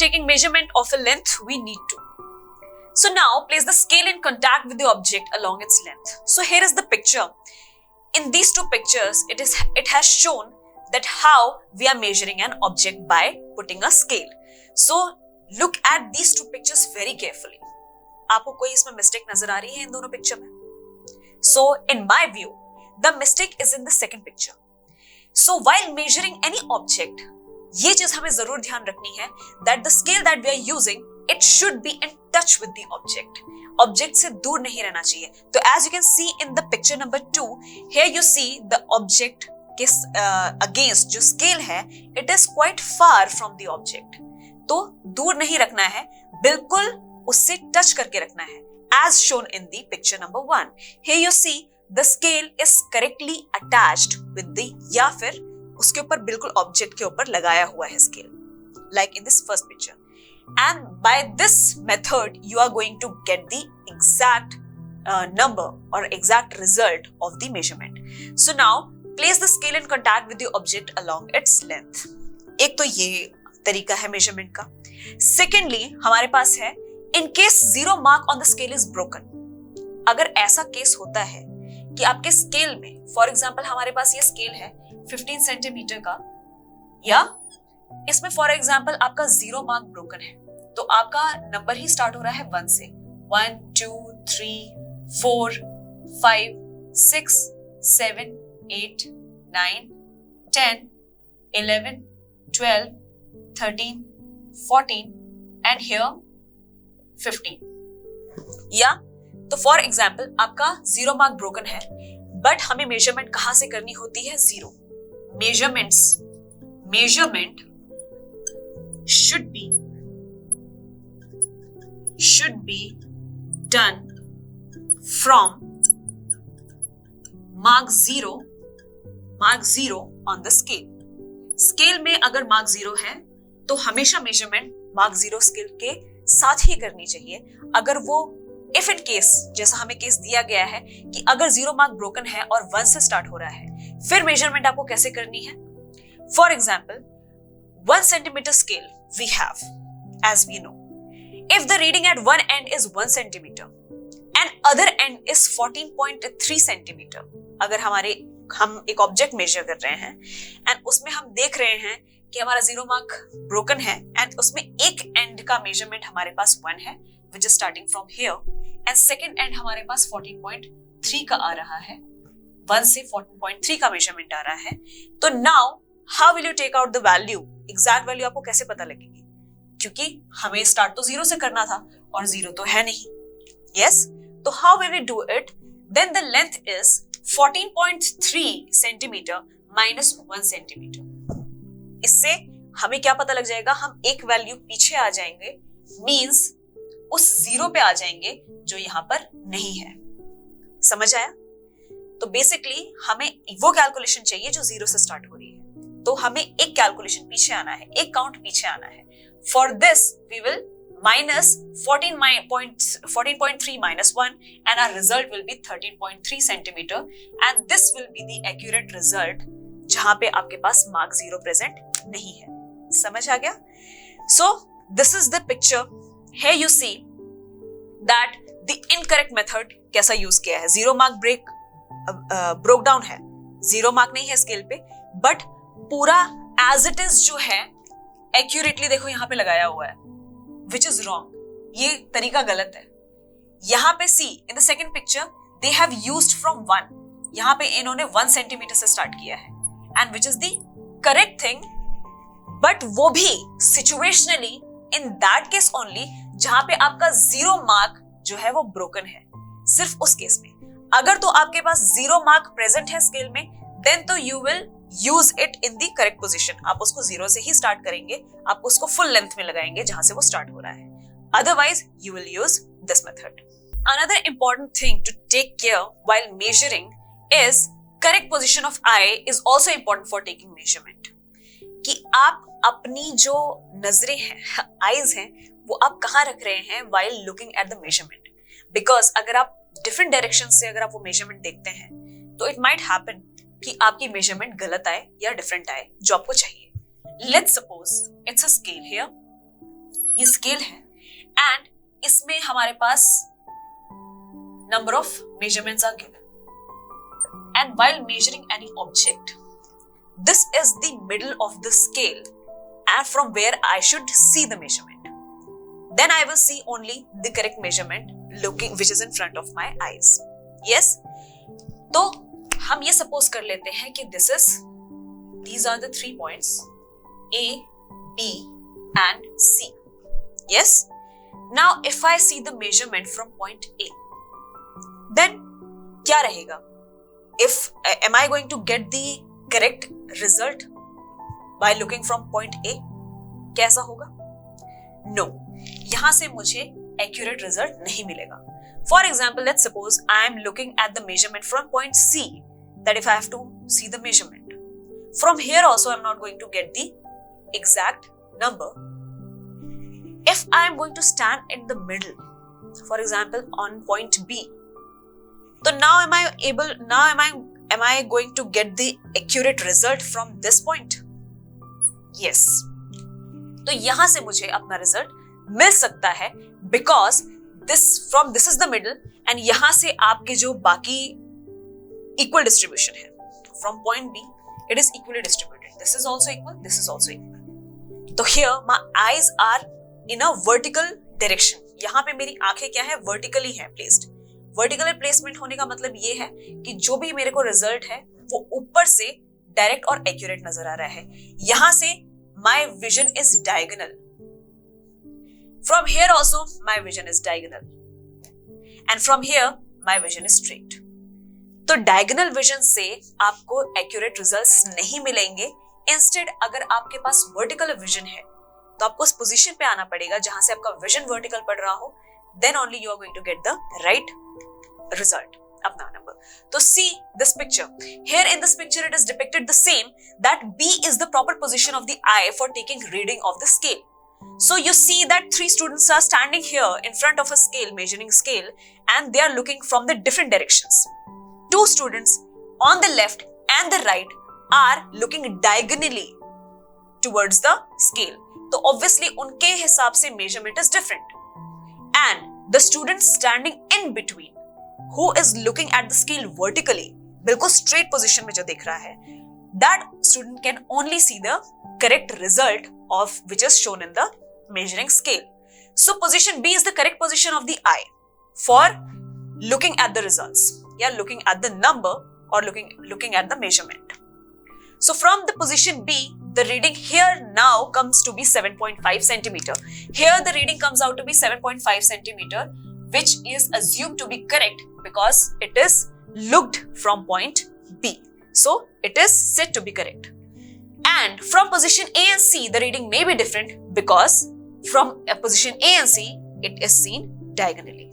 taking measurement of a length, we need to. So now place the scale in contact with the object along its length. So here is the picture. In these two pictures, it has shown that how we are measuring an object by putting a scale. So look at these two pictures very carefully. आपको कोई इसमें mistake नजर आ रही है इन दोनों picture में? So in my view, the mistake is in the second picture. So while measuring any object, ये चीज हमें जरूर ध्यान रखनी है that the scale that we are using, it should be in touch with the object. Object से दूर नहीं रहना चाहिए. तो as you can see in the picture number 2, here you see the object के against जो scale है, it is quite far from the object. तो दूर नहीं रखना है, बिल्कुल उससे टच करके रखना है. As shown in the picture number 1. Here you see the scale is correctly attached with the या फिर उसके ऊपर बिल्कुल ऑब्जेक्ट के ऊपर लगाया हुआ है scale, like in this first picture. And by this method you are going to get the exact number or exact result of the measurement. So now place the scale in contact with the object along its length. एक तो ये तरीका है measurement का. Secondly हमारे पास है in case zero mark on the scale is broken. अगर ऐसा केस होता है कि आपके स्केल में, फॉर एग्जाम्पल हमारे पास ये स्केल है 15 सेंटीमीटर का, या इसमें फॉर एग्जाम्पल आपका जीरो मार्क ब्रोकन है, तो आपका नंबर ही स्टार्ट हो रहा है 1 से. 1 2 3 4 5 6 7 8 9 10 11 12 13 14 and here 15. या तो फॉर एग्जाम्पल आपका जीरो मार्क ब्रोकन है, बट हमें मेजरमेंट कहां से करनी होती है? Zero. Measurement should be done from mark zero on the scale. Scale में अगर मार्क जीरो है तो हमेशा मेजरमेंट मार्क जीरो स्केल के साथ ही करनी चाहिए. अगर वो इफ इन केस, जैसा हमें केस दिया गया है कि अगर जीरो मार्क ब्रोकन है और 1 से स्टार्ट हो रहा है, फिर मेजरमेंट आपको कैसे करनी है? For example 1 centimetre scale we have, as we know, if the reading at one end is 1 centimetre and other end is 14.3 centimetre. अगर हम एक ऑब्जेक्ट मेजर कर रहे हैं एंड उसमें हम देख रहे हैं कि हमारा जीरो मार्क ब्रोकन है एंड उसमें एक एंड का मेजरमेंट हमारे पास 1 है, which is starting from here, and second end हमारे पास 14.3 का आ रहा है, 1 से 14.3 का मेजरमेंट आ रहा है. तो now how will you take out the value? Exact value आपको कैसे पता लगेगी? क्योंकि हमें स्टार्ट तो जीरो से करना था और जीरो तो है नहीं. यस, तो how will we do it? Then the length is 14.3 centimetre minus 1 centimetre. इससे हमें क्या पता लग जाएगा? हम एक वैल्यू पीछे आ जाएंगे, मींस उस जीरो पे आ जाएंगे जो यहां पर नहीं है. समझ आया? तो बेसिकली हमें वो कैलकुलेशन चाहिए जो जीरो से स्टार्ट हो रही है, तो हमें एक कैलकुलेशन पीछे आना है, एक काउंट पीछे आना है. For this we will minus 14.3 minus 1 and our result will be 13.3 centimeter and this will be the accurate result जहां पे आपके पास मार्क जीरो प्रेजेंट नहीं है. समझ आ गया? So this is the picture. Here you see that the incorrect method कैसा use किया है. जीरो मार्क ब्रोक डाउन है, जीरो मार्क नहीं है स्केल पे, बट पूरा एज इट इज जो है एक्यूरेटली देखो यहां पे लगाया हुआ है, which is wrong. ये तरीका गलत है. यहां पे see in the second picture they have used from 1. यहां पे इन्होंने 1 सेंटीमीटर से स्टार्ट किया है and which is the correct thing, but वो भी situationally in that case only जहां पे आपका जीरो मार्क जो है वो ब्रोकन है, सिर्फ उस केस में. अगर तो आपके पास जीरो मार्क प्रेजेंट है स्केल में, देन तो you will use it in the correct position. आप उसको जीरो से ही स्टार्ट करेंगे, आप उसको फुल लेंथ में लगाएंगे जहां से वो स्टार्ट हो रहा है. Otherwise you will use this method. Another important thing to take care while measuring is correct position of eye is also important for taking measurement. कि आप अपनी जो नजरें हैं, आईज हैं, वो आप कहाँ रख रहे हैं while looking at the measurement. Because अगर आप different डायरेक्शन से अगर आप वो मेजरमेंट देखते हैं तो इट माइट हैपन कि आपकी मेजरमेंट गलत आए या डिफरेंट आए जो आपको चाहिए. Let's suppose it's a scale here ये स्केल है एंड इसमें हमारे पास number of measurements are given. And while measuring any object, this is the middle of the scale and from where I should see the measurement. Then I will see only the correct measurement which is in front of my eyes. Yes? तो हम ये suppose कर लेते हैं कि these are the 3 points A, B and C. Yes? Now if I see the measurement from point A, then क्या रहेगा? Am I going to get the correct result by looking from point A? कैसा होगा? No. यहाँ से मुझे accurate result नहीं मिलेगा. For example, let's suppose I am looking at the measurement from point C, that if I have to see the measurement. From here also I am not going to get the exact number. If I am going to stand in the middle, for example on point B, so now am I going to get the accurate result from this point? Yes. तो यहाँ से मुझे अपना result मिल सकता है because this is the middle and यहाँ से आपके जो बाकी equal distribution है. From point B, it is equally distributed. This is also equal, this is also equal. So here my eyes are in a vertical direction. यहाँ पे मेरी आंखें क्या है? Vertically है placed. वर्टिकल प्लेसमेंट होने का मतलब ये है कि जो भी मेरे को रिजल्ट है वो ऊपर से डायरेक्ट और एक्यूरेट नजर आ रहा है. यहां से my vision is diagonal. From here also my vision is diagonal and from here my vision is straight. तो डायगोनल विजन से आपको एक्यूरेट रिजल्ट्स नहीं मिलेंगे. इंस्टेड अगर आपके पास वर्टिकल विजन है तो आपको उस पोजीशन पे आना पड़ेगा जहां से आपका विजन वर्टिकल पड़ रहा हो. Then only you are going to get the right result. Apna number. So see this picture. Here in this picture it is depicted the same, that B is the proper position of the eye for taking reading of the scale. So you see that 3 students are standing here in front of a scale, measuring scale, and they are looking from the different directions. 2 students on the left and the right are looking diagonally towards the scale. So obviously उनके हिसाब से measurement is different. And the student standing in between, who is looking at the scale vertically, बिल्कुल straight position में जो देख रहा है, that student can only see the correct result of which is shown in the measuring scale. So position B is the correct position of the eye for looking at the results. Yeah, looking at the number or looking at the measurement. So from the position B, the reading here now comes to be 7.5 centimeter. Here the reading comes out to be 7.5 centimeter, which is assumed to be correct because it is looked from point B. So it is said to be correct. And from position A and C, the reading may be different because from position A and C, it is seen diagonally.